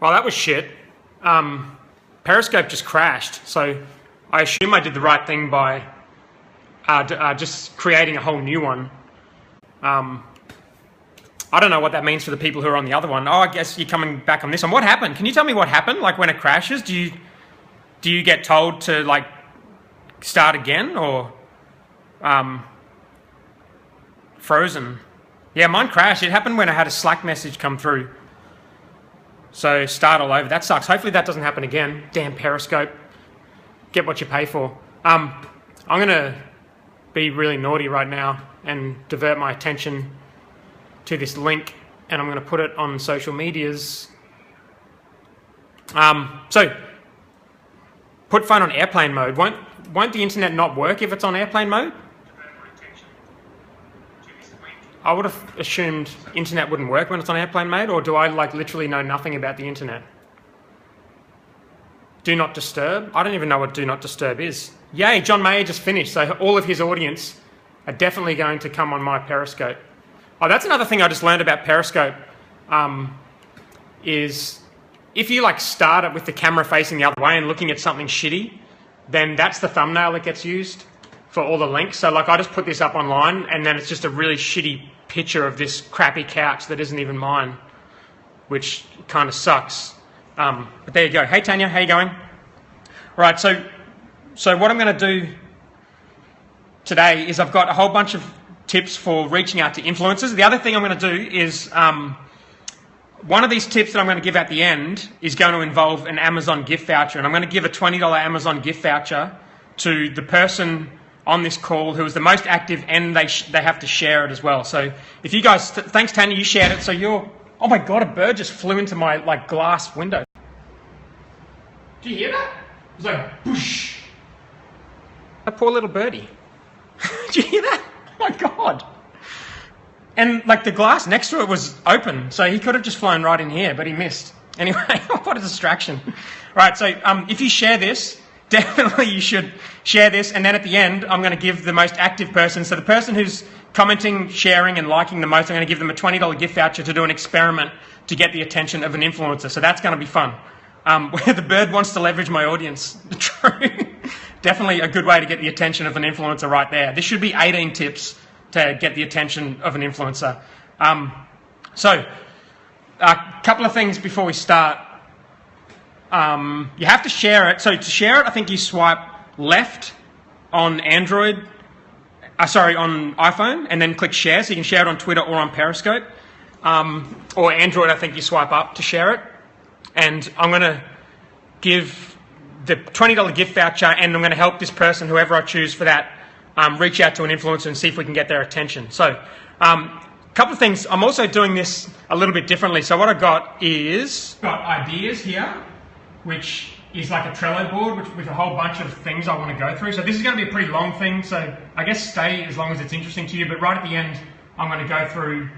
Well, that was shit. Periscope just crashed, so I assume I did the right thing by just creating a whole new one. I don't know what that means for the people who are on the other one. Oh, I guess you're coming back on this one. What happened? Can you tell me what happened? Like when it crashes, do you get told to like start again or frozen? Yeah, mine crashed. It happened when I had a Slack message come through. So start all over. That sucks. Hopefully that doesn't happen again. Damn Periscope. Get what you pay for. I'm going to be really naughty right now and divert my attention to this link, and I'm going to put it on social medias. So put phone on airplane mode. Won't the internet not work if it's on airplane mode? I would have assumed internet wouldn't work when it's on airplane mode, or do I like literally know nothing about the internet? Do not disturb? I don't even know what do not disturb is. Yay, John Mayer just finished, so all of his audience are definitely going to come on my Periscope. Oh, that's another thing I just learned about Periscope, is if you like start it with the camera facing the other way and looking at something shitty, then that's the thumbnail that gets used for all the links. So like I just put this up online and then it's just a really shitty picture of this crappy couch that isn't even mine, which kind of sucks. But there you go. Hey Tanya, how you going? All right, so what I'm going to do today is I've got a whole bunch of tips for reaching out to influencers. The other thing I'm going to do is one of these tips that I'm going to give at the end is going to involve an Amazon gift voucher, and I'm going to give a $20 Amazon gift voucher to the person on this call who is the most active, and they have to share it as well. So if you guys, thanks Tanya, you shared it, so you're, oh my God, a bird just flew into my like glass window. Do you hear that? It was like, whoosh. A poor little birdie. Do you hear that? Oh my God. And like the glass next to it was open, so he could have just flown right in here, but he missed. Anyway, what a distraction. Right, so if you share this, definitely you should share this, and then at the end, I'm going to give the most active person, so the person who's commenting, sharing, and liking the most, I'm going to give them a $20 gift voucher to do an experiment to get the attention of an influencer, so that's going to be fun. Where the bird wants to leverage my audience. True. Definitely a good way to get the attention of an influencer right there. This should be 18 tips to get the attention of an influencer. So, a couple of things before we start. You have to share it. So to share it, I think you swipe left on Android, on iPhone, and then click share. So you can share it on Twitter or on Periscope. Or Android, I think you swipe up to share it. And I'm going to give the $20 gift voucher, and I'm going to help this person, whoever I choose for that, reach out to an influencer and see if we can get their attention. So a couple of things. I'm also doing this a little bit differently. So what I've got is ideas here, which is like a Trello board with a whole bunch of things I want to go through. So this is going to be a pretty long thing, so I guess stay as long as it's interesting to you. But right at the end, I'm going to go through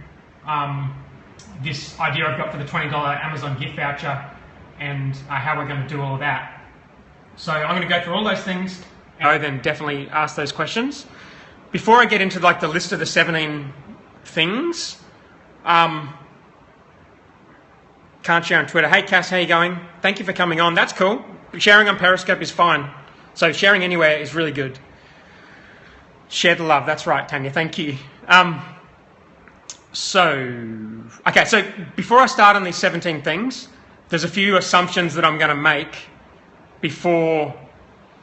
this idea I've got for the $20 Amazon gift voucher and how we're going to do all of that. So I'm going to go through all those things and then definitely ask those questions. Before I get into like the list of the 17 things, can't share on Twitter. Hey Cass, how you going? Thank you for coming on. That's cool. Sharing on Periscope is fine. So sharing anywhere is really good. Share the love. That's right, Tanya. Thank you. So before I start on these 17 things, there's a few assumptions that I'm going to make before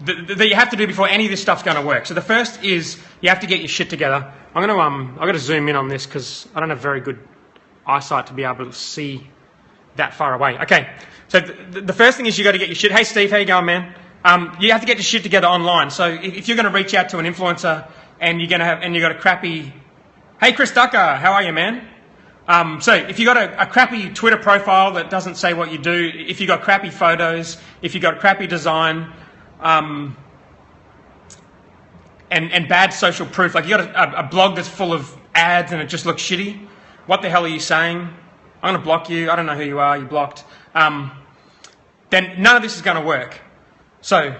that you have to do before any of this stuff's going to work. So the first is you have to get your shit together. I've got to zoom in on this because I don't have very good eyesight to be able to see that far away. Okay, so the first thing is you got to get your shit. Hey Steve, how you going, man? You have to get your shit together online. So if you're going to reach out to an influencer and you got a crappy, hey Chris Ducker, how are you, man? So if you got a crappy Twitter profile that doesn't say what you do, if you got crappy photos, if you got crappy design, and bad social proof, like you got a blog that's full of ads and it just looks shitty, what the hell are you saying? I'm going to block you. I don't know who you are. You're blocked. Then none of this is going to work. So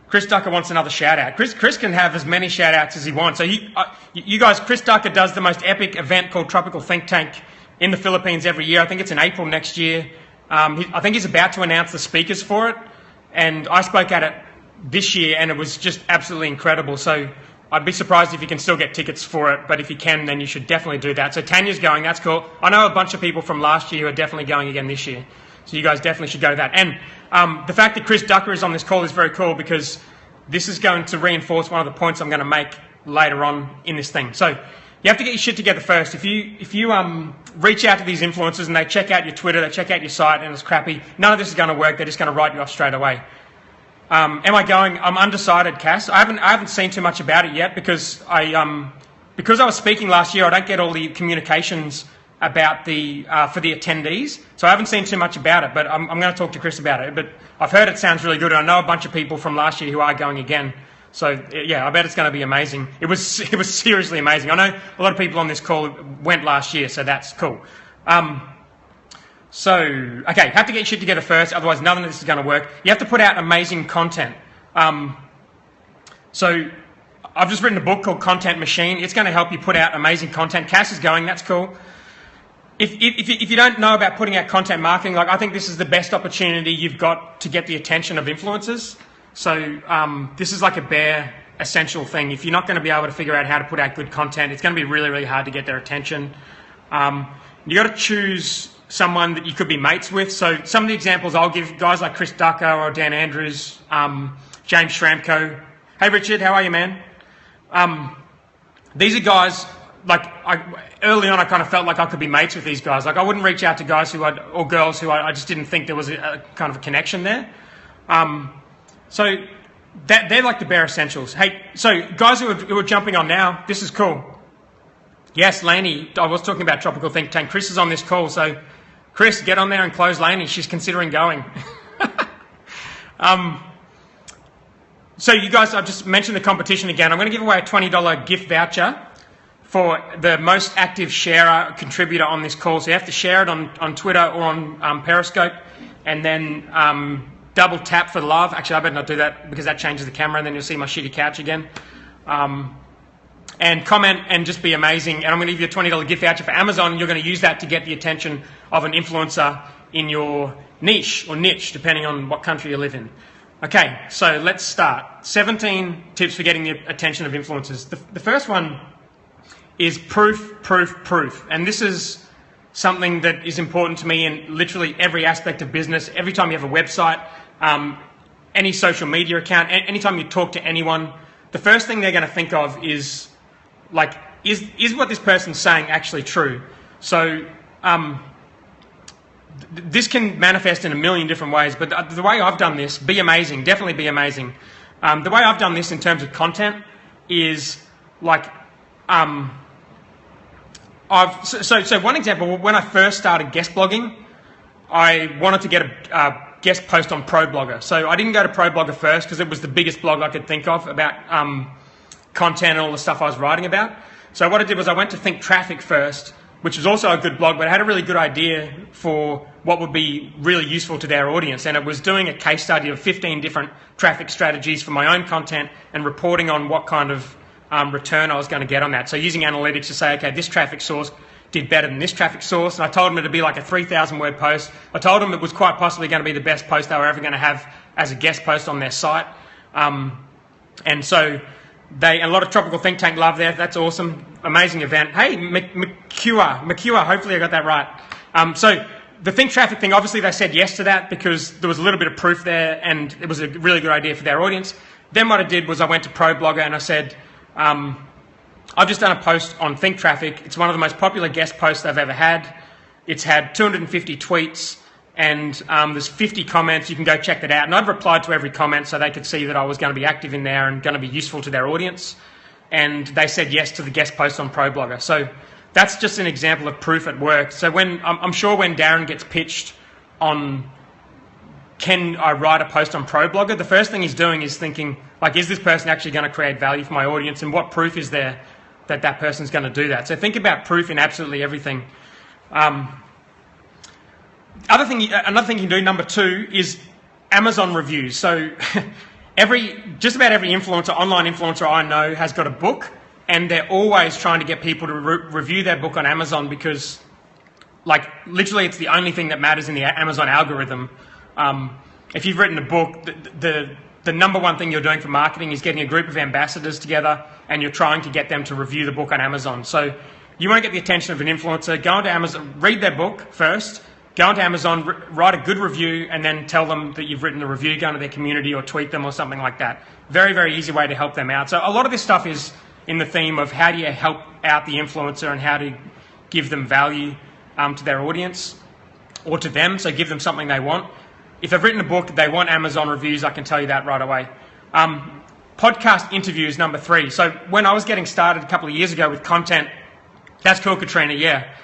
Chris Ducker wants another shout out. Chris can have as many shout outs as he wants. So you guys, Chris Ducker does the most epic event called Tropical Think Tank in the Philippines every year. I think it's in April next year. I think he's about to announce the speakers for it, and I spoke at it this year, and it was just absolutely incredible. So I'd be surprised if you can still get tickets for it, but if you can, then you should definitely do that. So Tanya's going, that's cool. I know a bunch of people from last year who are definitely going again this year, so you guys definitely should go to that. And the fact that Chris Ducker is on this call is very cool, because this is going to reinforce one of the points I'm going to make later on in this thing. So you have to get your shit together first. If you reach out to these influencers and they check out your Twitter, they check out your site, and it's crappy, none of this is going to work. They're just going to write you off straight away. Am I going? I'm undecided, Cass. I haven't seen too much about it yet, because I was speaking last year. I don't get all the communications about the for the attendees, so I haven't seen too much about it. But I'm going to talk to Chris about it. But I've heard it sounds really good, and I know a bunch of people from last year who are going again. So yeah, I bet it's going to be amazing. It was seriously amazing. I know a lot of people on this call went last year, so that's cool. So, okay, have to get your shit together first, otherwise none of this is going to work. You have to put out amazing content. So, I've just written a book called Content Machine. It's going to help you put out amazing content. Cass is going, that's cool. If you don't know about putting out content marketing, like, I think this is the best opportunity you've got to get the attention of influencers. So, this is like a bare essential thing. If you're not going to be able to figure out how to put out good content, it's going to be really, really hard to get their attention. You got to choose someone that you could be mates with. So some of the examples I'll give, guys like Chris Ducker or Dan Andrews, James Schramko. Hey Richard, how are you, man? These are guys, like, early on I kind of felt like I could be mates with these guys. Like, I wouldn't reach out to guys or girls who I just didn't think there was a kind of a connection there. So they're like the bare essentials. Hey, so guys who are jumping on now, this is cool. Yes, Lainey, I was talking about Tropical Think Tank. Chris is on this call, so Chris, get on there and close Lainey. She's considering going. So you guys, I've just mentioned the competition again. I'm going to give away a $20 gift voucher for the most active sharer contributor on this call. So you have to share it on Twitter or on Periscope, and then double tap for love. Actually, I better not do that, because that changes the camera, and then you'll see my shitty couch again. And comment and just be amazing. And I'm going to give you a $20 gift voucher for Amazon. You're going to use that to get the attention of an influencer in your niche, or niche, depending on what country you live in. Okay, so let's start. 17 tips for getting the attention of influencers. The first one is proof, proof, proof. And this is something that is important to me in literally every aspect of business. Every time you have a website, any social media account, anytime you talk to anyone, the first thing they're going to think of is, like, is what this person's saying actually true? So this can manifest in a million different ways, but the way I've done this, be amazing, definitely be amazing. The way I've done this in terms of content is, like, so one example, when I first started guest blogging, I wanted to get a guest post on ProBlogger. So I didn't go to ProBlogger first, because it was the biggest blog I could think of about content and all the stuff I was writing about. So what I did was I went to Think Traffic first, which was also a good blog, but it had a really good idea for what would be really useful to their audience. And it was doing a case study of 15 different traffic strategies for my own content and reporting on what kind of return I was going to get on that. So using analytics to say, okay, this traffic source did better than this traffic source. And I told them it'd be like a 3,000 word post. I told them it was quite possibly going to be the best post they were ever going to have as a guest post on their site. And so a lot of Tropical Think Tank love there. That's awesome. Amazing event. Hey, McCure, hopefully I got that right. So the Think Traffic thing, obviously they said yes to that because there was a little bit of proof there and it was a really good idea for their audience. Then what I did was I went to ProBlogger and I said, I've just done a post on Think Traffic. It's one of the most popular guest posts I've ever had. It's had 250 tweets and there's 50 comments. You can go check that out. And I've replied to every comment so they could see that I was going to be active in there and going to be useful to their audience. And they said yes to the guest post on ProBlogger. So that's just an example of proof at work. So I'm sure when Darren gets pitched on, can I write a post on ProBlogger, the first thing he's doing is thinking, like, is this person actually going to create value for my audience? And what proof is there that that person's going to do that? So think about proof in absolutely everything. Another thing you can do, number 2, is Amazon reviews. So just about every online influencer I know has got a book, and they're always trying to get people to review their book on Amazon because like literally it's the only thing that matters in the Amazon algorithm. If you've written a book, the number one thing you're doing for marketing is getting a group of ambassadors together and you're trying to get them to review the book on Amazon. So you want to get the attention of an influencer, go onto Amazon, read their book first, go onto Amazon, write a good review, and then tell them that you've written the review, go into their community or tweet them or something like that. Very, very easy way to help them out. So a lot of this stuff is in the theme of how do you help out the influencer and how to give them value to their audience or to them, so give them something they want. If they've written a book, they want Amazon reviews, I can tell you that right away. Podcast interviews, number 3. So when I was getting started a couple of years ago with content, that's cool, Katrina, yeah,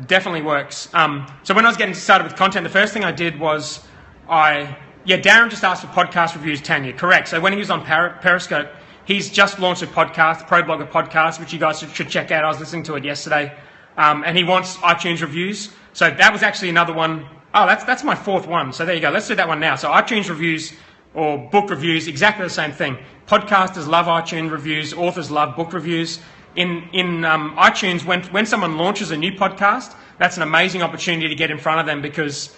definitely works. So when I was getting started with content, the first thing I did was Darren just asked for podcast reviews, Tanya, correct. So when he was on Periscope, he's just launched a podcast, Pro Blogger Podcast, which you guys should check out. I was listening to it yesterday. And he wants iTunes reviews. So that was actually another one. Oh, that's my 4th one. So there you go. Let's do that one now. So iTunes reviews or book reviews, exactly the same thing. Podcasters love iTunes reviews. Authors love book reviews. In iTunes, when someone launches a new podcast, that's an amazing opportunity to get in front of them, because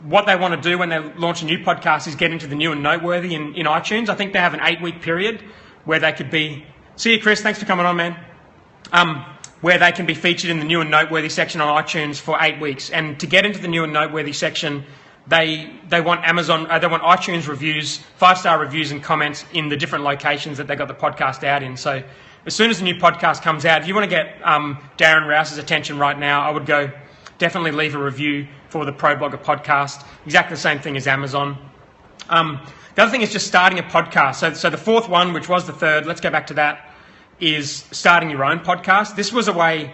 what they want to do when they launch a new podcast is get into the new and noteworthy in iTunes. I think they have an 8-week period where they could be... See you, Chris. Thanks for coming on, man. Where they can be featured in the new and noteworthy section on iTunes for 8 weeks. And to get into the new and noteworthy section, they want iTunes reviews, 5-star reviews and comments in the different locations that they got the podcast out in. So as soon as the new podcast comes out, if you want to get Darren Rouse's attention right now, I would go definitely leave a review for the Pro Blogger Podcast. Exactly the same thing as Amazon. The other thing is just starting a podcast. So the 4th one, which was the 3rd, let's go back to that, is starting your own podcast. This was a way,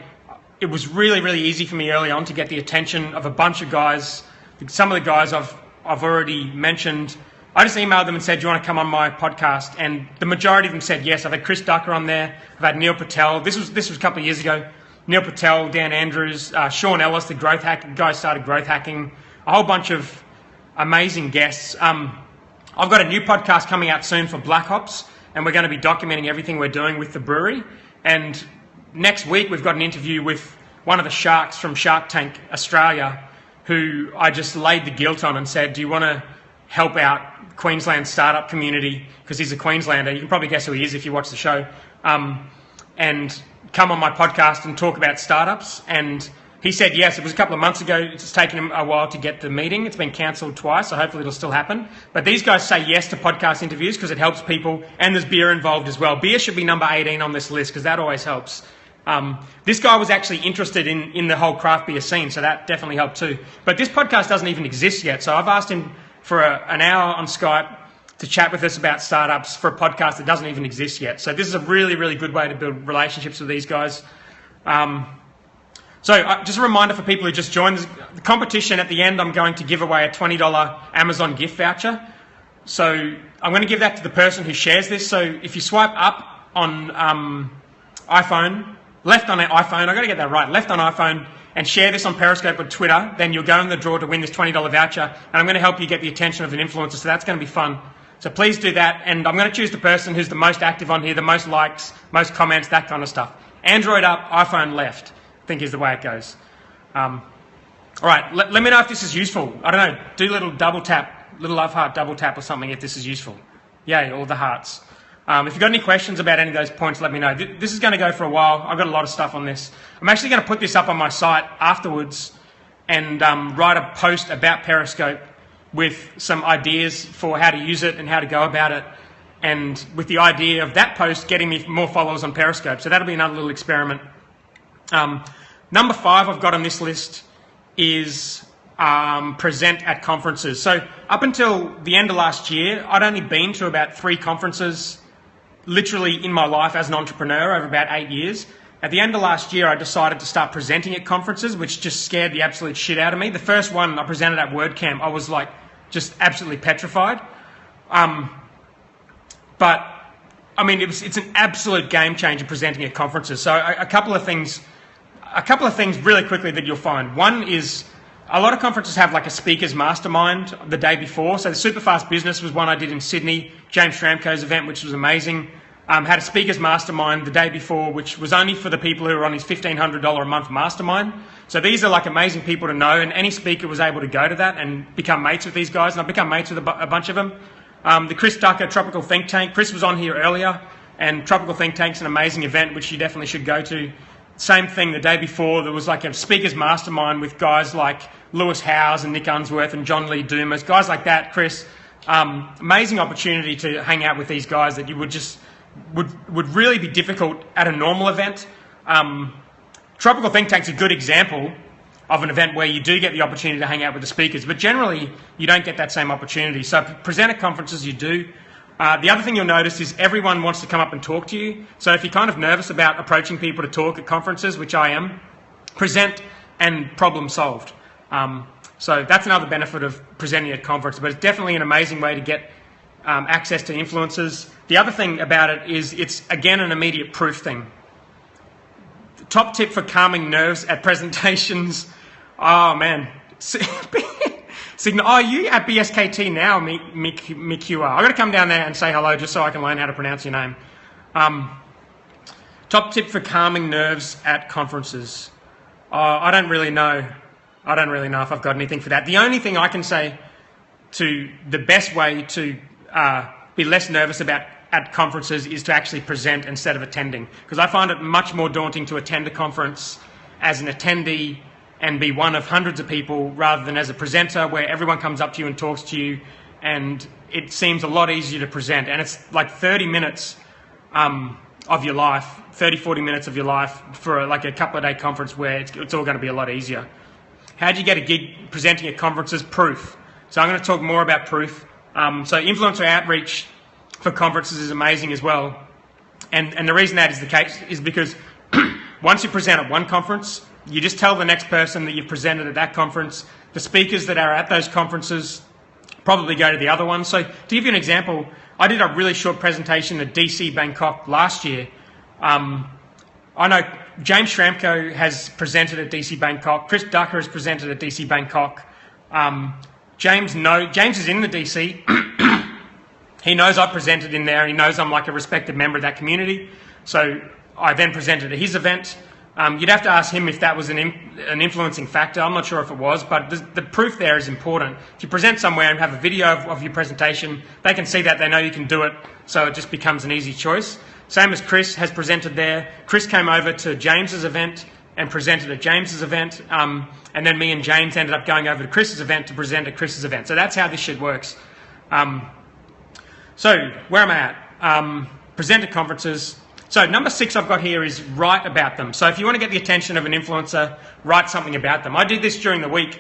it was really, really easy for me early on to get the attention of a bunch of guys. Some of the guys I've already mentioned, I just emailed them and said, do you want to come on my podcast? And the majority of them said yes. I've had Chris Ducker on there. I've had Neil Patel. This was a couple of years ago. Neil Patel, Dan Andrews, Sean Ellis, the growth hack guy started growth hacking. A whole bunch of amazing guests. I've got a new podcast coming out soon for Black Hops, and we're going to be documenting everything we're doing with the brewery. And next week we've got an interview with one of the sharks from Shark Tank Australia, who I just laid the guilt on and said, do you want to help out Queensland startup community? Because he's a Queenslander. You can probably guess who he is if you watch the show. And come on my podcast and talk about startups. And he said yes. It was a couple of months ago. It's taken him a while to get the meeting. It's been cancelled twice, so hopefully it'll still happen. But these guys say yes to podcast interviews because it helps people, and there's beer involved as well. Beer should be number 18 on this list because that always helps. This guy was actually interested in the whole craft beer scene, so that definitely helped too. But this podcast doesn't even exist yet, so I've asked him for an hour on Skype to chat with us about startups for a podcast that doesn't even exist yet. So this is a really, really good way to build relationships with these guys. So just a reminder for people who just joined the competition. At the end, I'm going to give away a $20 Amazon gift voucher. So I'm going to give that to the person who shares this. So if you swipe up on iPhone, left on iPhone, I've got to get that right, left on iPhone, and share this on Periscope or Twitter, then you'll go in the draw to win this $20 voucher, and I'm going to help you get the attention of an influencer, so that's going to be fun. So please do that, and I'm going to choose the person who's the most active on here, the most likes, most comments, that kind of stuff. Android up, iPhone left, I think is the way it goes. All right, let me know if this is useful. I don't know, do a little double tap, little love heart double tap or something if this is useful. Yay, all the hearts. If you've got any questions about any of those points, let me know. This is going to go for a while. I've got a lot of stuff on this. I'm actually going to put this up on my site afterwards and write a post about Periscope with some ideas for how to use it and how to go about it, and with the idea of that post getting me more followers on Periscope. So that'll be another little experiment. Number 5 I've got on this list is present at conferences. So up until the end of last year, I'd only been to about 3 conferences literally in my life as an entrepreneur over about 8 years. At the end of last year, I decided to start presenting at conferences, which just scared the absolute shit out of me. The first one I presented at WordCamp, I was like just absolutely petrified. But I mean, it's an absolute game changer presenting at conferences. So a couple of things really quickly that you'll find. One is a lot of conferences have like a speaker's mastermind the day before. So the Superfast Business was one I did in Sydney, James Schramko's event, which was amazing. Had a speakers mastermind the day before, which was only for the people who were on his $1,500 a month mastermind. So these are like amazing people to know, and any speaker was able to go to that and become mates with these guys, and I've become mates with a bunch of them. The Chris Ducker Tropical Think Tank, Chris was on here earlier, and Tropical Think Tank's an amazing event which you definitely should go to. Same thing the day before, there was like a speakers mastermind with guys like Lewis Howes and Nick Unsworth and John Lee Dumas, guys like that, Chris. Amazing opportunity to hang out with these guys that you would really be difficult at a normal event. Tropical Think Tank's a good example of an event where you do get the opportunity to hang out with the speakers, but generally you don't get that same opportunity. So present at conferences, you do. The other thing you'll notice is everyone wants to come up and talk to you. So if you're kind of nervous about approaching people to talk at conferences, which I am, present and problem solved. So that's another benefit of presenting at conferences, but it's definitely an amazing way to get access to influencers. The other thing about it is it's, again, an immediate proof thing. The top tip for calming nerves at presentations. Oh, man. Signal. Oh, you at BSKT now, Mikua. I've got to come down there and say hello just so I can learn how to pronounce your name. Top tip for calming nerves at conferences. I don't really know. I don't really know if I've got anything for that. The only thing I can say to the best way to be less nervous about at conferences is to actually present instead of attending. Because I find it much more daunting to attend a conference as an attendee and be one of hundreds of people rather than as a presenter where everyone comes up to you and talks to you, and it seems a lot easier to present. And it's like 30 minutes of your life, 30, 40 minutes of your life for like a couple of day conference where it's all going to be a lot easier. How do you get a gig presenting at conferences? Proof. So I'm going to talk more about proof. So influencer outreach for conferences is amazing as well. And the reason that is the case is because once you present at one conference, you just tell the next person that you've presented at that conference. The speakers that are at those conferences probably go to the other ones. So to give you an example, I did a really short presentation at DC Bangkok last year. I know James Schramko has presented at DC Bangkok. Chris Ducker has presented at DC Bangkok. James is in the DC. He knows I presented in there. He knows I'm like a respected member of that community. So I then presented at his event. You'd have to ask him if that was an influencing factor. I'm not sure if it was, but the proof there is important. If you present somewhere and have a video of your presentation, they can see that, they know you can do it, so it just becomes an easy choice. Same as Chris has presented there. Chris came over to James's event and presented at James's event, and then me and James ended up going over to Chris's event to present at Chris's event. So that's how this shit works. So where am I at? Present at conferences. So number 6 I've got here is write about them. So if you want to get the attention of an influencer, write something about them. I did this during the week.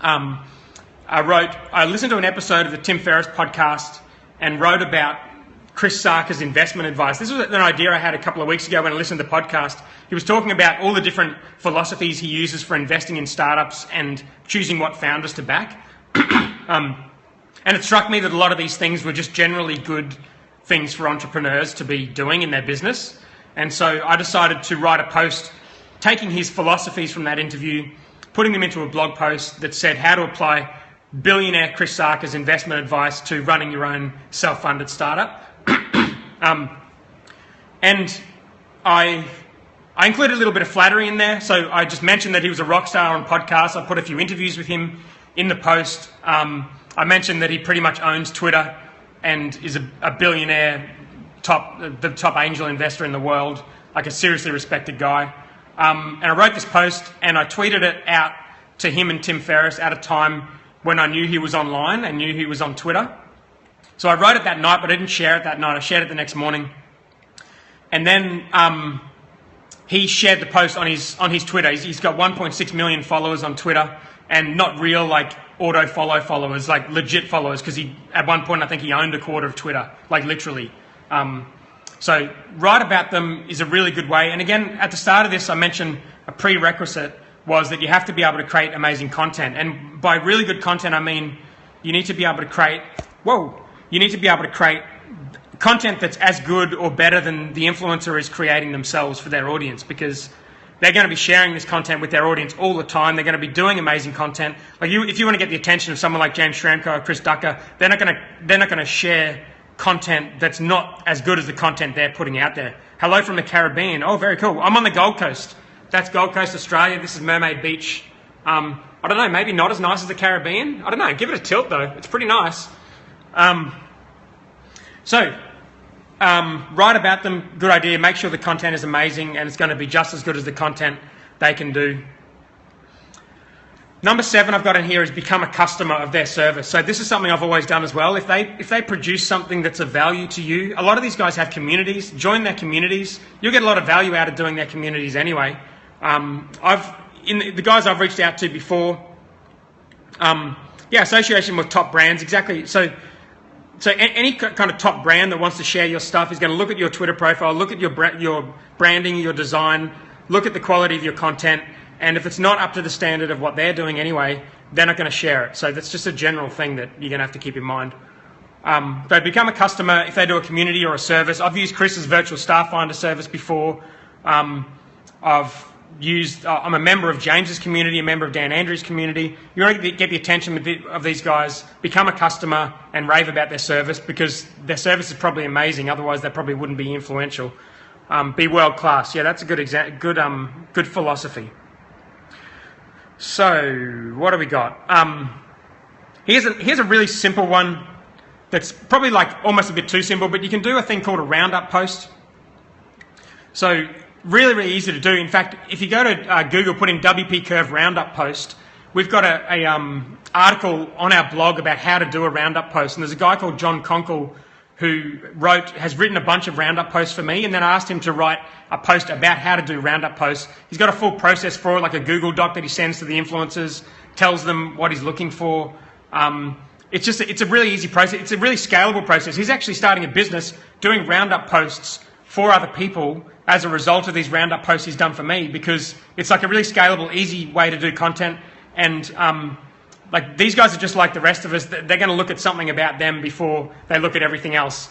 I listened to an episode of the Tim Ferriss podcast and wrote about Chris Sarker's investment advice. This was an idea I had a couple of weeks ago when I listened to the podcast. He was talking about all the different philosophies he uses for investing in startups and choosing what founders to back. And it struck me that a lot of these things were just generally good things for entrepreneurs to be doing in their business. And so I decided to write a post taking his philosophies from that interview, putting them into a blog post that said how to apply billionaire Chris Sarker's investment advice to running your own self-funded startup. And I included a little bit of flattery in there. So I just mentioned that he was a rock star on podcasts. I put a few interviews with him in the post. I mentioned that he pretty much owns Twitter and is a billionaire, the top angel investor in the world, like a seriously respected guy. And I wrote this post and I tweeted it out to him and Tim Ferriss at a time when I knew he was online and knew he was on Twitter. So I wrote it that night, but I didn't share it that night. I shared it the next morning. And then he shared the post on his Twitter. He's got 1.6 million followers on Twitter, and not real like auto follow followers, like legit followers, because he at one point I think he owned a quarter of Twitter, like literally. So write about them is a really good way. And again, at the start of this, I mentioned a prerequisite was that you have to be able to create amazing content. And by really good content, I mean you need to be able to create content that's as good or better than the influencer is creating themselves for their audience, because they're going to be sharing this content with their audience all the time. They're going to be doing amazing content. Like if you want to get the attention of someone like James Schramko or Chris Ducker, they're not going to share content that's not as good as the content they're putting out there. Hello from the Caribbean. Oh, very cool. I'm on the Gold Coast. That's Gold Coast, Australia. This is Mermaid Beach. I don't know, maybe not as nice as the Caribbean. I don't know. Give it a tilt, though. It's pretty nice. Write about them. Good idea. Make sure the content is amazing and it's going to be just as good as the content they can do. Number 7 I've got in here is become a customer of their service. So this is something I've always done as well. If they produce something that's of value to you, a lot of these guys have communities. Join their communities. You'll get a lot of value out of doing their communities anyway. The guys I've reached out to before, association with top brands, exactly. So any kind of top brand that wants to share your stuff is going to look at your Twitter profile, look at your branding, your design, look at the quality of your content, and if it's not up to the standard of what they're doing anyway, they're not going to share it. So that's just a general thing that you're going to have to keep in mind. But become a customer if they do a community or a service. I've used Chris's virtual staff finder service before. I'm a member of James's community, a member of Dan Andrews' community. You want to get the attention of these guys, become a customer and rave about their service, because their service is probably amazing. Otherwise, they probably wouldn't be influential. Be world class. Yeah, that's a good philosophy. So, what do we got? Here's a really simple one that's probably like almost a bit too simple, but you can do a thing called a roundup post. So, really, really easy to do. In fact, if you go to Google, put in WP Curve roundup post, we've got a article on our blog about how to do a roundup post. And there's a guy called John Conkle who has written a bunch of roundup posts for me, and then I asked him to write a post about how to do roundup posts. He's got a full process for it, like a Google Doc that he sends to the influencers, tells them what he's looking for. It's a really easy process. It's a really scalable process. He's actually starting a business doing roundup posts for other people as a result of these roundup posts he's done for me, because it's like a really scalable, easy way to do content. And like these guys are just like the rest of us. They're going to look at something about them before they look at everything else.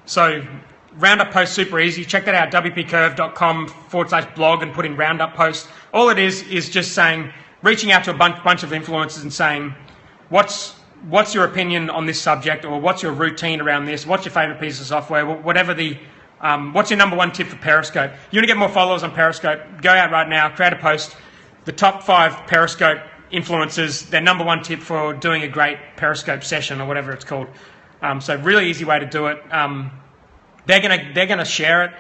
So roundup post, super easy. Check that out, wpcurve.com/blog, and put in roundup post. All it is just saying, reaching out to a bunch of influencers and saying, what's your opinion on this subject, or what's your routine around this? What's your favorite piece of software? Whatever what's your number one tip for Periscope? You want to get more followers on Periscope? Go out right now, create a post. The top 5 Periscope influencers, their number one tip for doing a great Periscope session, or whatever it's called. So really easy way to do it. They're gonna share it.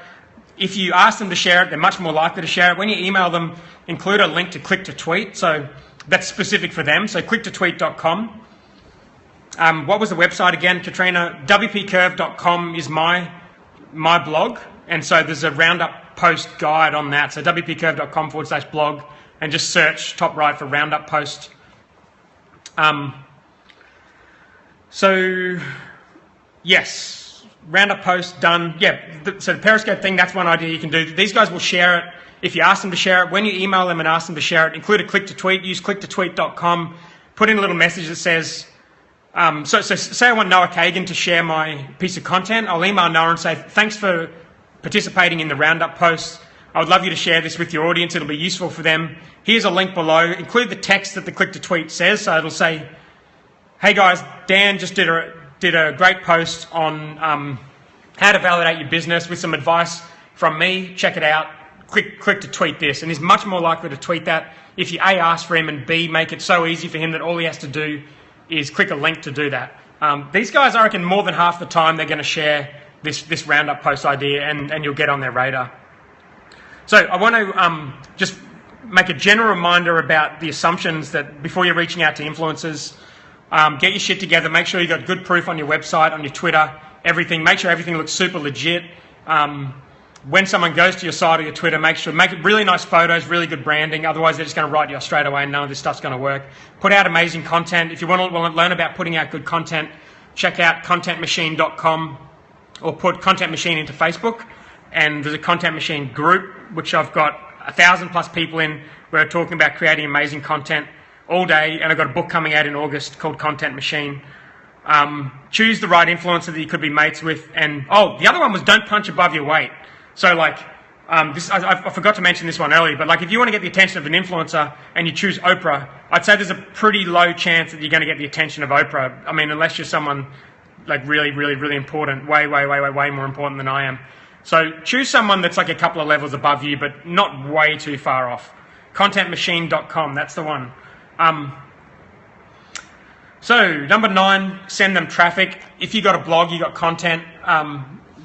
If you ask them to share it, they're much more likely to share it. When you email them, include a link to click to tweet. So that's specific for them. So clicktotweet.com. What was the website again, Katrina? wpcurve.com is my blog, and so there's a roundup post guide on that. So wpcurve.com/blog, and just search top right for roundup post. So yes, roundup post done. Yeah, so the Periscope thing, that's one idea you can do. These guys will share it if you ask them to share it. When you email them and ask them to share it, include a click to tweet. Use clicktotweet.com. Put in a little message that says, so say I want Noah Kagan to share my piece of content. I'll email Noah and say, thanks for participating in the roundup post. I would love you to share this with your audience. It'll be useful for them. Here's a link below. Include the text that the click to tweet says. So it'll say, hey guys, Dan just did a great post on how to validate your business with some advice from me. Check it out. Click to tweet this. And he's much more likely to tweet that if you A, ask for him, and B, make it so easy for him that all he has to do is click a link to do that. These guys, I reckon, more than half the time they're going to share this roundup post idea, and you'll get on their radar. So I want to just make a general reminder about the assumptions that before you're reaching out to influencers, get your shit together. Make sure you've got good proof on your website, on your Twitter, everything. Make sure everything looks super legit. When someone goes to your site or your Twitter, make it really nice photos, really good branding. Otherwise, they're just going to write you off straight away and none of this stuff's going to work. Put out amazing content. If you want to learn about putting out good content, check out contentmachine.com, or put Content Machine into Facebook. And there's a Content Machine group, which I've got 1,000+ people in. We're talking about creating amazing content all day. And I've got a book coming out in August called Content Machine. Choose the right influencer that you could be mates with. And, the other one was don't punch above your weight. So like, I forgot to mention this one earlier, but like if you want to get the attention of an influencer and you choose Oprah, I'd say there's a pretty low chance that you're going to get the attention of Oprah. I mean, unless you're someone like really, really, really important. Way, way, way, way, way more important than I am. So choose someone that's like a couple of levels above you, but not way too far off. Contentmachine.com, that's the one. So number 9, send them traffic. If you got a blog, you got content,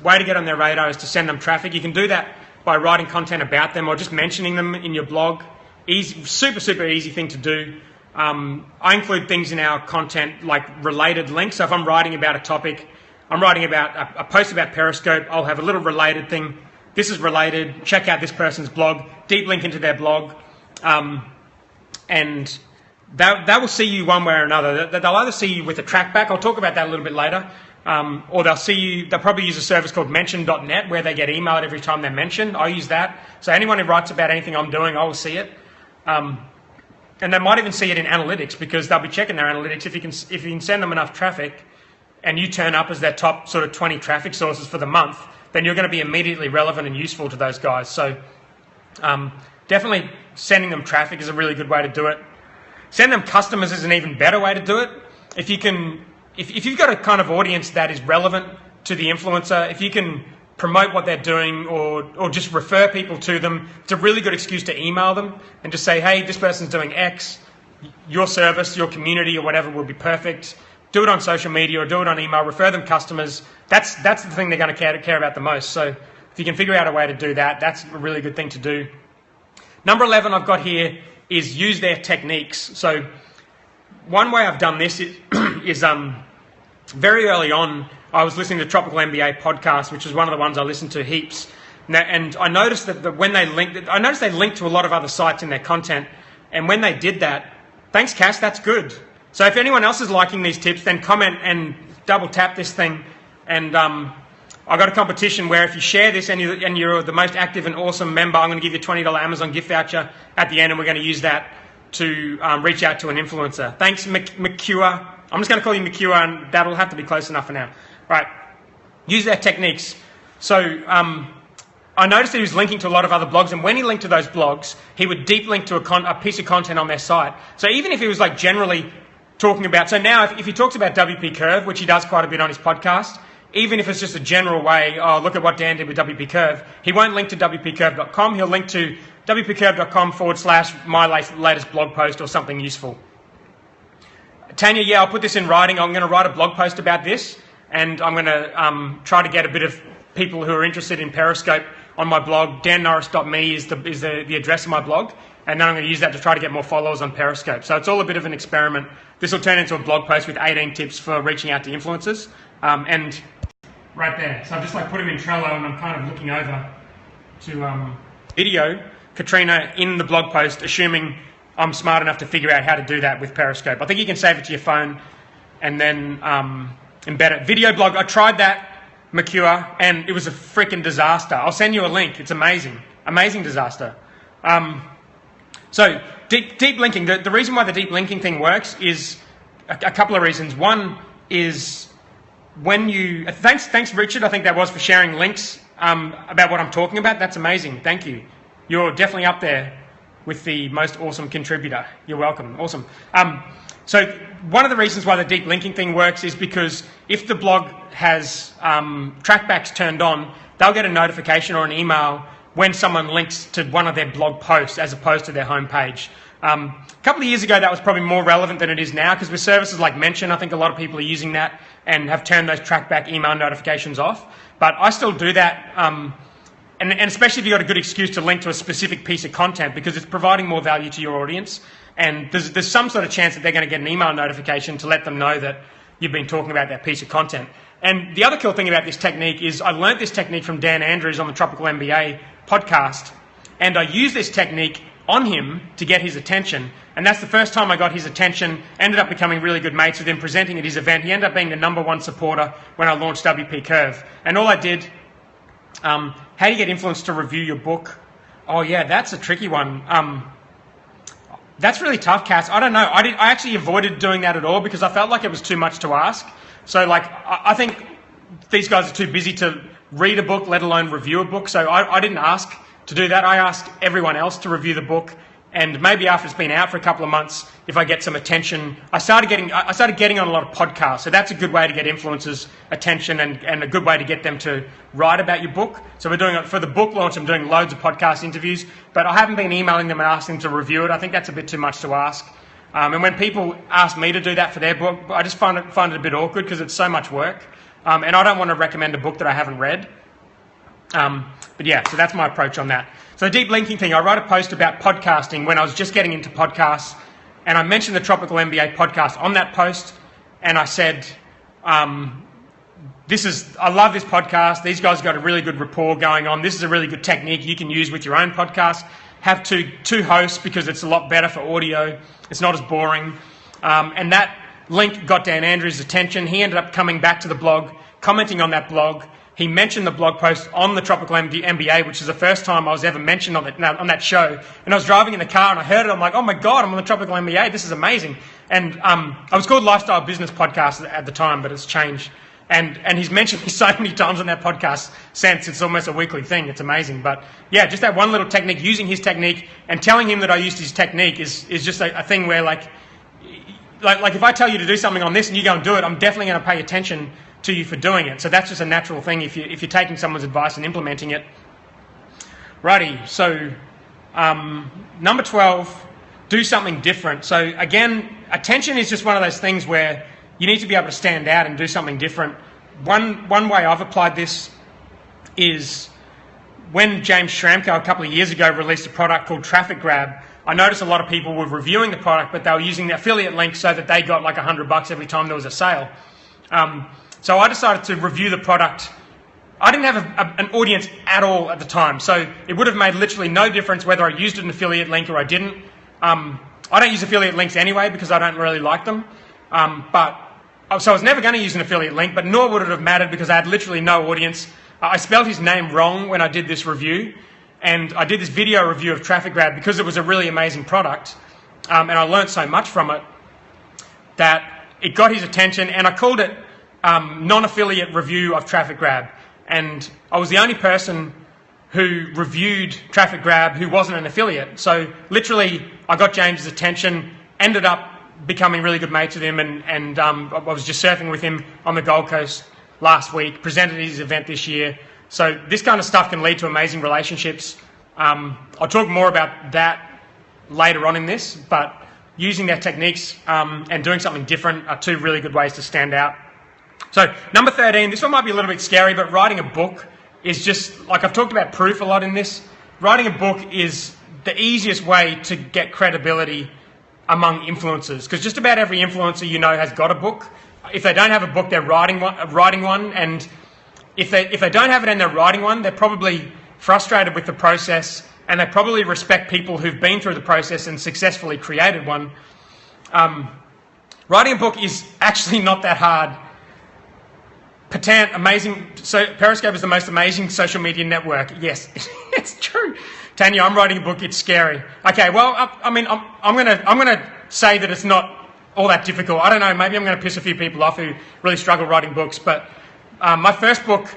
way to get on their radar is to send them traffic. You can do that by writing content about them or just mentioning them in your blog. Easy, super, super easy thing to do. I include things in our content like related links. So if I'm writing about a topic, I'm writing about a post about Periscope, I'll have a little related thing. This is related. Check out this person's blog. Deep link into their blog. And they will see you one way or another. They'll either see you with a trackback. I'll talk about that a little bit later. Or they'll probably use a service called mention.net where they get emailed every time they're mentioned. I use that. So anyone who writes about anything I'm doing, I will see it. And they might even see it in analytics because they'll be checking their analytics. If you can send them enough traffic and you turn up as their top sort of 20 traffic sources for the month, then you're going to be immediately relevant and useful to those guys. So definitely sending them traffic is a really good way to do it. Send them customers is an even better way to do it. If you've got a kind of audience that is relevant to the influencer, if you can promote what they're doing or just refer people to them, it's a really good excuse to email them and just say, hey, this person's doing X, your service, your community or whatever will be perfect. Do it on social media or do it on email, refer them customers. That's the thing they're going to care about the most. So if you can figure out a way to do that, that's a really good thing to do. Number 11 I've got here is use their techniques. So one way I've done this is very early on, I was listening to Tropical MBA podcast, which is one of the ones I listened to heaps. And I noticed that when they linked to a lot of other sites in their content. And when they did that, thanks Cass, that's good. So if anyone else is liking these tips, then comment and double tap this thing. And I got a competition where if you share this and you're the most active and awesome member, I'm going to give you a $20 Amazon gift voucher at the end, and we're going to use that to reach out to an influencer. Thanks, McCure. I'm just going to call you McCure, and that'll have to be close enough for now. Right. Use their techniques. So I noticed that he was linking to a lot of other blogs, and when he linked to those blogs, he would deep link to a piece of content on their site. So even if he was like generally talking about, so now if he talks about WP Curve, which he does quite a bit on his podcast, even if it's just a general way, oh, look at what Dan did with WP Curve, he won't link to WPCurve.com. He'll link to WPCurve.com/my latest blog post or something useful. Tanya, yeah, I'll put this in writing. I'm going to write a blog post about this, and I'm going to try to get a bit of people who are interested in Periscope on my blog. dannorris.me is the address of my blog, and then I'm going to use that to try to get more followers on Periscope. So it's all a bit of an experiment. This will turn into a blog post with 18 tips for reaching out to influencers. And right there. So I've just put him in Trello, and I'm kind of looking over to video Katrina in the blog post, assuming I'm smart enough to figure out how to do that with Periscope. I think you can save it to your phone and then embed it. Video blog, I tried that, McCure, and it was a freaking disaster. I'll send you a link. It's amazing. Amazing disaster. So deep linking. The reason why the deep linking thing works is a couple of reasons. One is when you... Thanks, Richard, I think that was for sharing links about what I'm talking about. That's amazing. Thank you. You're definitely up there with the most awesome contributor. You're welcome. Awesome. So one of the reasons why the deep linking thing works is because if the blog has trackbacks turned on, they'll get a notification or an email when someone links to one of their blog posts as opposed to their homepage. A couple of years ago, that was probably more relevant than it is now, because with services like Mention, I think a lot of people are using that and have turned those trackback email notifications off. But I still do that, and especially if you've got a good excuse to link to a specific piece of content, because it's providing more value to your audience. And there's some sort of chance that they're going to get an email notification to let them know that you've been talking about that piece of content. And the other cool thing about this technique is I learned this technique from Dan Andrews on the Tropical MBA podcast, and I use this technique on him to get his attention. And that's the first time I got his attention. Ended up becoming really good mates with him, presenting at his event. He ended up being the #1 supporter when I launched WP Curve. And all I did, how do you get influence to review your book? Oh yeah, that's a tricky one. That's really tough, Cass. I don't know. I actually avoided doing that at all because I felt like it was too much to ask. So I think these guys are too busy to read a book, let alone review a book. So I didn't ask to do that. I asked everyone else to review the book And maybe after it's been out for a couple of months, if I get some attention, I started getting on a lot of podcasts. So that's a good way to get influencers' attention and a good way to get them to write about your book. So we're doing it for the book launch. I'm doing loads of podcast interviews, but I haven't been emailing them and asking them to review it. I think that's a bit too much to ask. And when people ask me to do that for their book, I just find it a bit awkward because it's so much work. And I don't want to recommend a book that I haven't read. But yeah, so that's my approach on that. So the deep linking thing, I wrote a post about podcasting when I was just getting into podcasts, and I mentioned the Tropical MBA podcast on that post, and I said, I love this podcast. These guys got a really good rapport going on. This is a really good technique you can use with your own podcast. Have two hosts because it's a lot better for audio. It's not as boring. And that link got Dan Andrews' attention. He ended up coming back to the blog, commenting on that blog. He mentioned the blog post on the Tropical MBA, which is the first time I was ever mentioned on that show. And I was driving in the car and I heard it. I'm like, oh my God, I'm on the Tropical MBA. This is amazing. And I was called Lifestyle Business Podcast at the time, but it's changed. And he's mentioned me so many times on that podcast since. It's almost a weekly thing. It's amazing. But yeah, just that one little technique, using his technique and telling him that I used his technique is just a thing where like if I tell you to do something on this and you go and do it, I'm definitely going to pay attention to you for doing it. So that's just a natural thing if you're taking someone's advice and implementing it. Righty, so number 12, do something different. So again, attention is just one of those things where you need to be able to stand out and do something different. One way I've applied this is when James Schramko a couple of years ago released a product called Traffic Grab. I noticed a lot of people were reviewing the product, but they were using the affiliate link so that they got like $100 every time there was a sale. So I decided to review the product. I didn't have an audience at all at the time, so it would have made literally no difference whether I used an affiliate link or I didn't. I don't use affiliate links anyway because I don't really like them. So I was never going to use an affiliate link, but nor would it have mattered because I had literally no audience. I spelled his name wrong when I did this review, and I did this video review of Traffic Grab because it was a really amazing product, and I learned so much from it that it got his attention, and I called it non-affiliate review of Traffic Grab. And I was the only person who reviewed Traffic Grab who wasn't an affiliate. So literally, I got James's attention, ended up becoming really good mates with him, and I was just surfing with him on the Gold Coast last week, presented at his event this year. So this kind of stuff can lead to amazing relationships. I'll talk more about that later on in this, but using their techniques and doing something different are two really good ways to stand out. So number 13, this one might be a little bit scary, but writing a book is just, like I've talked about proof a lot in this, writing a book is the easiest way to get credibility among influencers, because just about every influencer you know has got a book. If they don't have a book, they're writing one, and if they don't have it and they're writing one, they're probably frustrated with the process, and they probably respect people who've been through the process and successfully created one. Writing a book is actually not that hard. Patent, amazing. So Periscope is the most amazing social media network. Yes, it's true. Tanya, I'm writing a book. It's scary. Okay, well, I'm gonna say that it's not all that difficult. I don't know. Maybe I'm going to piss a few people off who really struggle writing books. But my first book,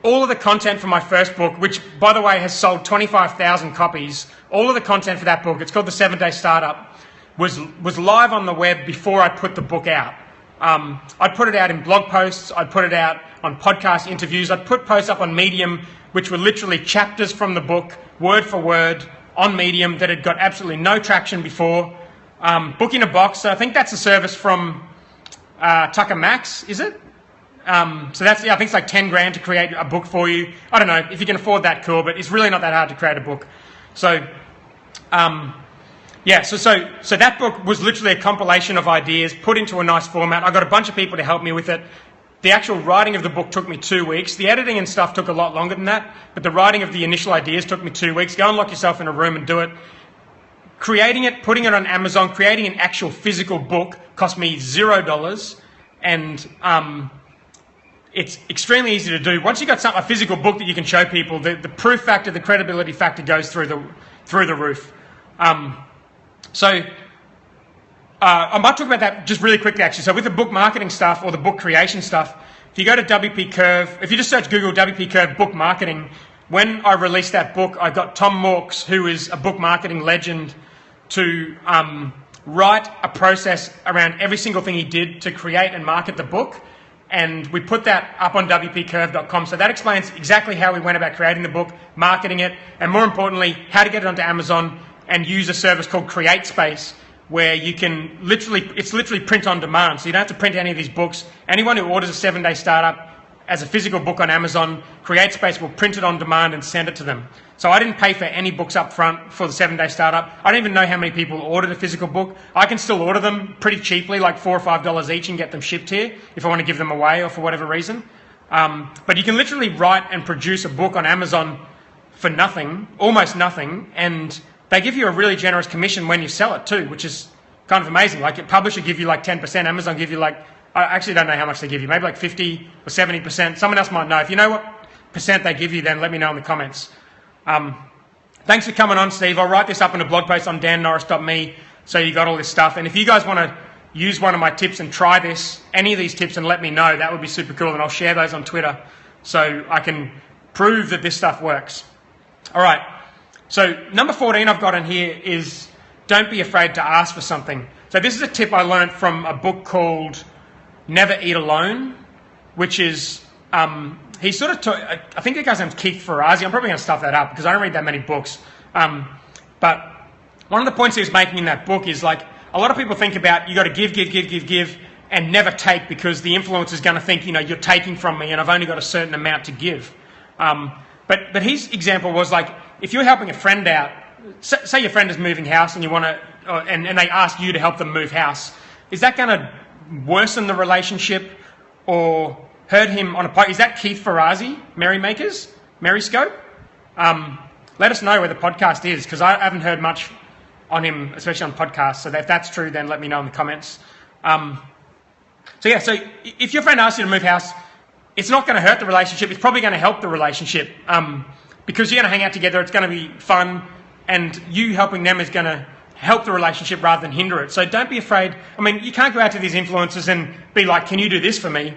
all of the content for my first book, which by the way has sold 25,000 copies, all of the content for that book, it's called The 7-Day Startup, was live on the web before I put the book out. I'd put it out in blog posts, I'd put it out on podcast interviews, I'd put posts up on Medium, which were literally chapters from the book, word for word, on Medium, that had got absolutely no traction before. Book in a Box, so I think that's a service from Tucker Max, is it? So that's, I think it's like 10 grand to create a book for you. I don't know, if you can afford that, cool, but it's really not that hard to create a book. So, yeah, so that book was literally a compilation of ideas put into a nice format. I got a bunch of people to help me with it. The actual writing of the book took me 2 weeks. The editing and stuff took a lot longer than that, but the writing of the initial ideas took me 2 weeks. Go and lock yourself in a room and do it. Creating it, putting it on Amazon, creating an actual physical book cost me $0, and it's extremely easy to do. Once you've got a physical book that you can show people, the proof factor, the credibility factor goes through the roof. So I might talk about that just really quickly, actually. So with the book marketing stuff or the book creation stuff, if you go to WP Curve, if you just search Google WP Curve book marketing, when I released that book, I got Tom Morks, who is a book marketing legend, to write a process around every single thing he did to create and market the book. And we put that up on wpcurve.com. So that explains exactly how we went about creating the book, marketing it, and more importantly, how to get it onto Amazon and use a service called CreateSpace, where you can it's literally print on demand. So you don't have to print any of these books. Anyone who orders a 7-day startup as a physical book on Amazon, CreateSpace will print it on demand and send it to them. So I didn't pay for any books up front for the 7-day startup. I don't even know how many people ordered a physical book. I can still order them pretty cheaply, like $4 or $5 each, and get them shipped here if I want to give them away or for whatever reason. But you can literally write and produce a book on Amazon for nothing, almost nothing, and they give you a really generous commission when you sell it too, which is kind of amazing. Like a publisher give you like 10%, Amazon give you like, I actually don't know how much they give you, maybe like 50 or 70%. Someone else might know. If you know what percent they give you, then let me know in the comments. Thanks for coming on, Steve. I'll write this up in a blog post on dannorris.me so you got all this stuff. And if you guys want to use one of my tips and try any of these tips and let me know, that would be super cool. And I'll share those on Twitter so I can prove that this stuff works. All right. So number 14 I've got in here is don't be afraid to ask for something. So this is a tip I learned from a book called Never Eat Alone, which is, he sort of I think the guy's name's Keith Ferrazzi. I'm probably going to stuff that up because I don't read that many books. But one of the points he was making in that book is like, a lot of people think about you got to give, and never take because the influencer is going to think, you're taking from me and I've only got a certain amount to give. But his example was like, if you're helping a friend out, say your friend is moving house and you want to, and they ask you to help them move house, is that going to worsen the relationship or hurt him on a point? Is that Keith Ferrazzi, Merrymakers, Periscope? Let us know where the podcast is because I haven't heard much on him, especially on podcasts. So if that's true, then let me know in the comments. So if your friend asks you to move house, it's not going to hurt the relationship. It's probably going to help the relationship because you're going to hang out together. It's going to be fun, and you helping them is going to help the relationship rather than hinder it. So don't be afraid. I mean, you can't go out to these influencers and be like, can you do this for me?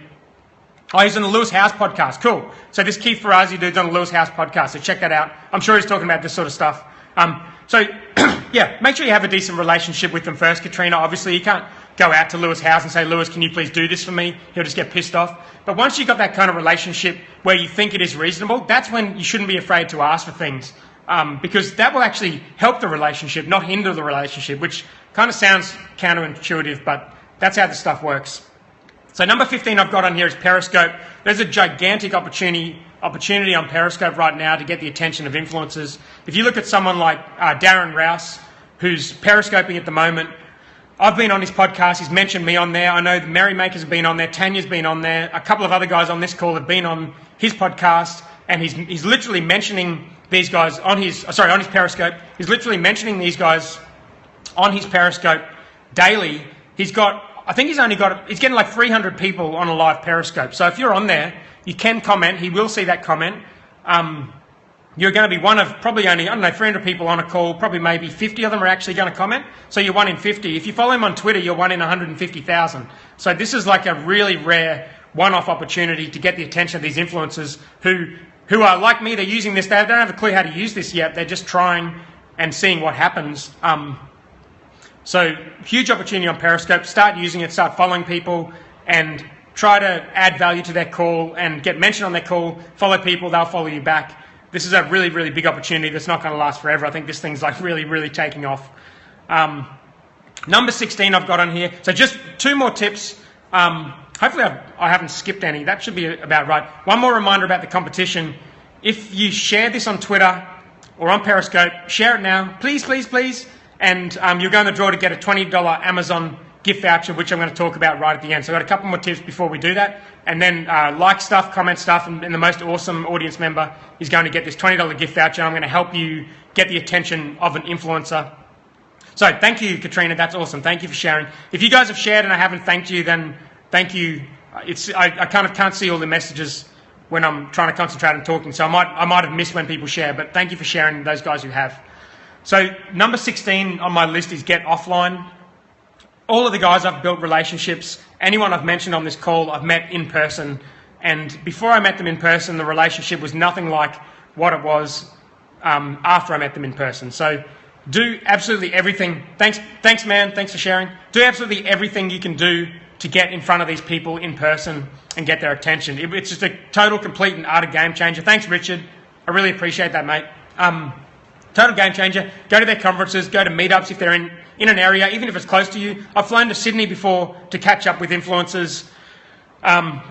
Oh, he's on the Lewis House podcast. Cool. So this Keith Ferrazzi dude's on the Lewis House podcast. So check that out. I'm sure he's talking about this sort of stuff. Make sure you have a decent relationship with them first, Katrina. Obviously, you can't go out to Lewis House and say, Lewis, can you please do this for me? He'll just get pissed off. But once you've got that kind of relationship where you think it is reasonable, that's when you shouldn't be afraid to ask for things. Because that will actually help the relationship, not hinder the relationship, which kind of sounds counterintuitive, but that's how this stuff works. So number 15 I've got on here is Periscope. There's a gigantic opportunity on Periscope right now to get the attention of influencers. If you look at someone like Darren Rouse, who's Periscoping at the moment, I've been on his podcast. He's mentioned me on there. I know the Merrymakers have been on there. Tanya's been on there. A couple of other guys on this call have been on his podcast, and he's literally mentioning these guys on his Periscope. He's literally mentioning these guys on his Periscope daily. He's getting like 300 people on a live Periscope. So if you're on there, you can comment. He will see that comment. You're going to be one of probably only, 300 people on a call. Probably maybe 50 of them are actually going to comment. So you're 1 in 50. If you follow him on Twitter, you're 1 in 150,000. So this is like a really rare one-off opportunity to get the attention of these influencers who are like me. They're using this. They don't have a clue how to use this yet. They're just trying and seeing what happens. So huge opportunity on Periscope. Start using it. Start following people and try to add value to their call and get mentioned on their call. Follow people. They'll follow you back. This is a really, really big opportunity that's not going to last forever. I think this thing's like really, really taking off. Number 16 I've got on here. So just 2 more tips. Hopefully I haven't skipped any. That should be about right. One more reminder about the competition. If you share this on Twitter or on Periscope, share it now. Please, please, please. And you're going to draw to get a $20 Amazon gift voucher, which I'm going to talk about right at the end. So I've got a couple more tips before we do that. And then like stuff, comment stuff, and the most awesome audience member is going to get this $20 gift voucher. I'm going to help you get the attention of an influencer. So thank you, Katrina. That's awesome. Thank you for sharing. If you guys have shared and I haven't thanked you, then thank you. I kind of can't see all the messages when I'm trying to concentrate on talking. So I might have missed when people share, but thank you for sharing, those guys who have. So number 16 on my list is get offline. All of the guys I've built relationships, anyone I've mentioned on this call, I've met in person. And before I met them in person, the relationship was nothing like what it was after I met them in person. So do absolutely everything. Thanks, man. Thanks for sharing. Do absolutely everything you can do to get in front of these people in person and get their attention. It's just a total, complete, and utter game changer. Thanks, Richard. I really appreciate that, mate. Total game changer. Go to their conferences. Go to meetups if they're in an area, even if it's close to you. I've flown to Sydney before to catch up with influencers,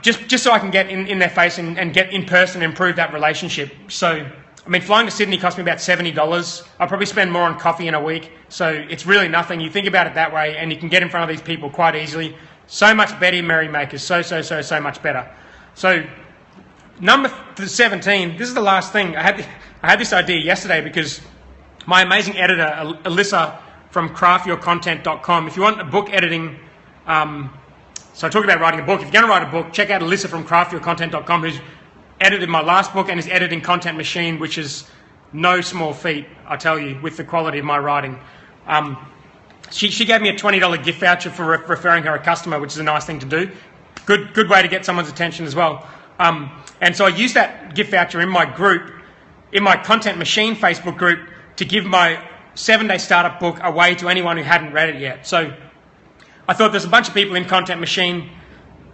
just so I can get in their face and get in person and improve that relationship. So, I mean, flying to Sydney cost me about $70. I'll probably spend more on coffee in a week. So it's really nothing. You think about it that way, and you can get in front of these people quite easily. So much better, merrymakers. So much better. So number 17. This is the last thing. I had this idea yesterday because my amazing editor, Alyssa from craftyourcontent.com. If you want a book editing, so I talk about writing a book. If you're going to write a book, check out Alyssa from craftyourcontent.com, who's edited my last book and is editing Content Machine, which is no small feat, I tell you, with the quality of my writing. She gave me a $20 gift voucher for referring her a customer, which is a nice thing to do. Good way to get someone's attention as well. And so I used that gift voucher in my group, in my Content Machine Facebook group, to give my 7-day startup book away to anyone who hadn't read it yet. So I thought there's a bunch of people in Content Machine.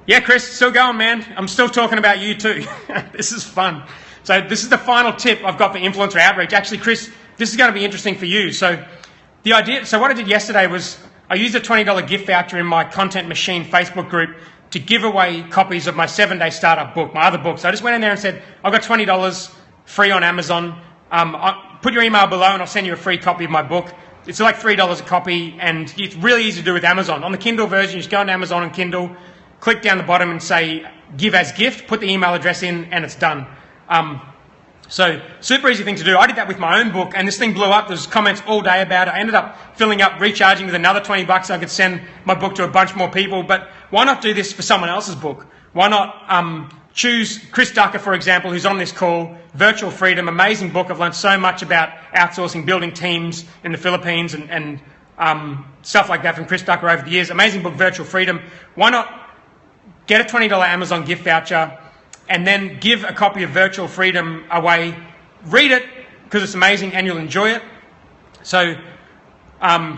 Yeah, Chris, still going, man. I'm still talking about you too. This is fun. So this is the final tip I've got for influencer outreach. Actually, Chris, this is going to be interesting for you. So what I did yesterday was I used a $20 gift voucher in my Content Machine Facebook group to give away copies of my 7-day startup book, my other book. So I just went in there and said, I've got $20 free on Amazon. Put your email below and I'll send you a free copy of my book. It's like $3 a copy, and it's really easy to do with Amazon. On the Kindle version, you just go on Amazon and Kindle, click down the bottom and say, give as gift, put the email address in, and it's done. So super easy thing to do. I did that with my own book, and this thing blew up. There's comments all day about it. I ended up filling up, recharging with another $20 so I could send my book to a bunch more people. But why not do this for someone else's book? Why not choose Chris Ducker, for example, who's on this call, Virtual Freedom, amazing book. I've learned so much about outsourcing, building teams in the Philippines and stuff like that from Chris Ducker over the years. Amazing book, Virtual Freedom. Why not get a $20 Amazon gift voucher and then give a copy of Virtual Freedom away? Read it because it's amazing and you'll enjoy it. So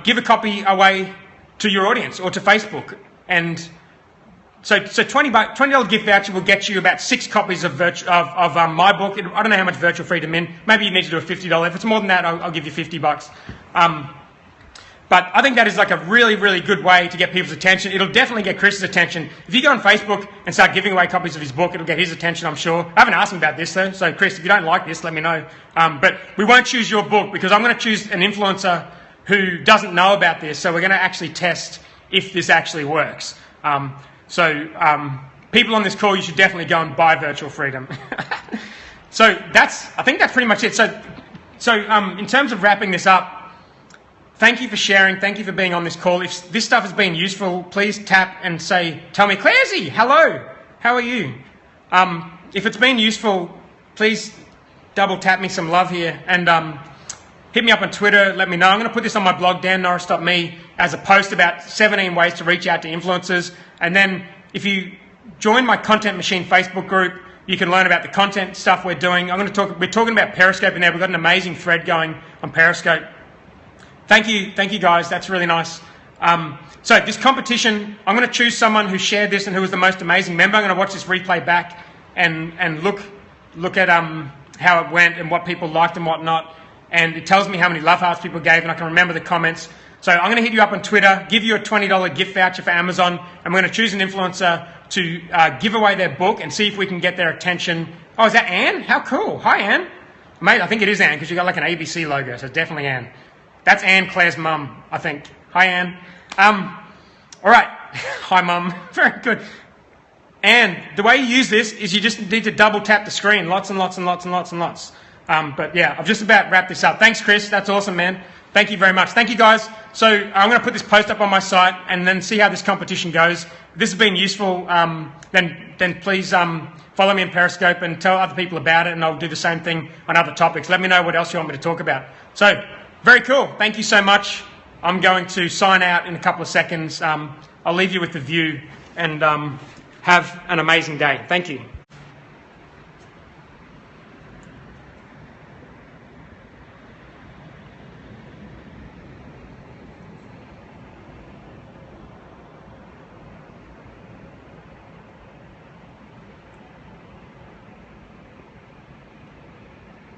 give a copy away to your audience or to Facebook. And so $20 gift voucher will get you about 6 copies of my book. I don't know how much Virtual Freedom in. Maybe you need to do a $50. If it's more than that, I'll give you $50. But I think that is like a really, really good way to get people's attention. It'll definitely get Chris's attention. If you go on Facebook and start giving away copies of his book, it'll get his attention, I'm sure. I haven't asked him about this though, so Chris, if you don't like this, let me know. But we won't choose your book because I'm going to choose an influencer who doesn't know about this, so we're going to actually test if this actually works. People on this call, you should definitely go and buy Virtual Freedom. So I think that's pretty much it. So in terms of wrapping this up, thank you for sharing. Thank you for being on this call. If this stuff has been useful, please tap and tell me, Clarsy, hello, how are you? If it's been useful, please double tap me some love here and hit me up on Twitter, let me know. I'm going to put this on my blog, dannorris.me, as a post about 17 ways to reach out to influencers. And then if you join my Content Machine Facebook group, you can learn about the content stuff we're doing. We're talking about Periscope in there. We've got an amazing thread going on Periscope. Thank you guys. That's really nice. So this competition, I'm going to choose someone who shared this and who was the most amazing member. I'm going to watch this replay back and look at how it went and what people liked and what not. And it tells me how many love hearts people gave, and I can remember the comments. So I'm going to hit you up on Twitter, give you a $20 gift voucher for Amazon, and we're going to choose an influencer to give away their book and see if we can get their attention. Oh, is that Anne? How cool. Hi, Anne. Mate, I think it is Anne because you got like an ABC logo, so it's definitely Anne. That's Anne, Claire's mum, I think. Hi, Anne. All right. Hi, Mum. Very good. And the way you use this is you just need to double tap the screen. Lots and lots and lots and lots and lots. But yeah, I've just about wrapped this up. Thanks, Chris. That's awesome, man. Thank you very much. Thank you, guys. So I'm going to put this post up on my site and then see how this competition goes. If this has been useful, then please follow me on Periscope and tell other people about it, and I'll do the same thing on other topics. Let me know what else you want me to talk about. So, very cool. Thank you so much. I'm going to sign out in a couple of seconds. I'll leave you with the view and have an amazing day. Thank you.